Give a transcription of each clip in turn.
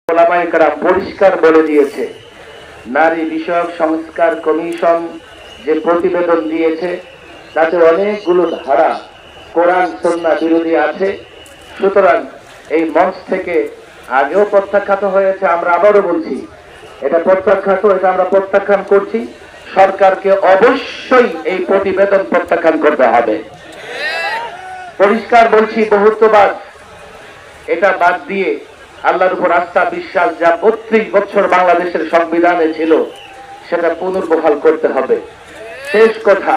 ওলামায়ে কেরাম পরিষ্কার বলে দিয়েছে, নারী বিষয়ক সংস্কার কমিশন যে প্রতিবেদন দিয়েছে তাতে অনেকগুলো ধারা কোরআন সুন্নাহ বিরোধী আছে। সুতরাং এই মঞ্চ থেকে আগেও প্রত্যাখ্যাত হয়েছে, আমরা আবারও বলছি এটা প্রত্যাখ্যাত, এটা আমরা প্রত্যাখ্যান করছি। সরকারকে অবশ্যই এই প্রতিবেদন প্রত্যাখ্যান করতে হবে। পরিষ্কার বলছি, বহুত্ববাদ এটা বাদ দিয়ে আল্লাহর উপর আস্থা বিশ্বাস যা ৩২ বছর বাংলাদেশের সংবিধানে ছিল সেটা পুনর্বহাল করতে হবে। শেষ কথা,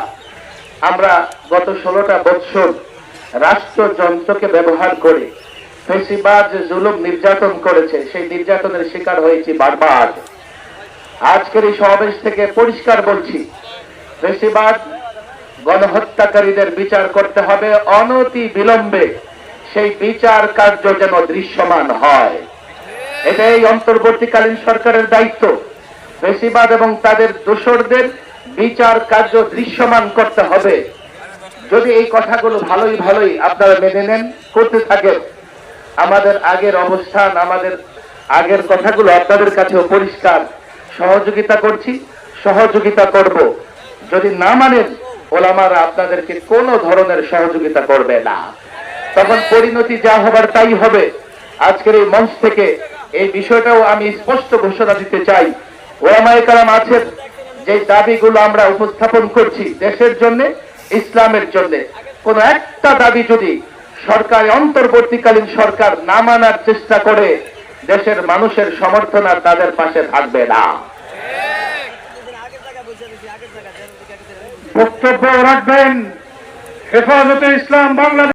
আমরা গত ১৬টা বছর রাষ্ট্রযন্ত্রকে ব্যবহার করে ফ্যাসিবাদ যে জুলুম নির্যাতন করেছে সেই নির্যাতনের শিকার হয়েছি বারবার। আজকের এই সমাবেশ থেকে পরিষ্কার বলছি, ফ্যাসিবাদ গণহত্যাকারীদের বিচার করতে হবে অনতি বিলম্বে। সেই বিচার কার্য যেন দৃশ্যমান হয়, এটাই অন্তর্বর্তীকালীন সরকারের দায়িত্ব। ফ্যাসিবাদ এবং তাদের দোসরদের বিচার কার্য দৃশ্যমান করতে হবে। যদি এই কথাগুলো ভালোই আপনারা মেনে নেন, করতে থাকেন, আমাদের আগের অবস্থান, আমাদের আগের কথাগুলো আপনাদের কাছেও পরিষ্কার। সহযোগিতা করছি, সহযোগিতা করব। যদি না মানেন, ওলামারা আপনাদেরকে কোনো ধরনের সহযোগিতা করবে না। তখন পরিণতি যা হবার তাই হবে। আজকের এই মঞ্চ থেকে এই বিষয়টাও আমি স্পষ্ট ঘোষণা দিতে চাই, ওলামায়ে কেরাম আছেন যে দাবিগুলো আমরা উপস্থাপন করছি দেশের জন্য, ইসলামের জন্য, কোন একটা দাবি যদি সরকার, অন্তর্বর্তীকালীন সরকার না মানার চেষ্টা করে, দেশের মানুষের সমর্থন আর তাদের পাশে থাকবে না। বক্তব্য রাখবেন হেফাজতে ইসলাম বাংলাদেশ।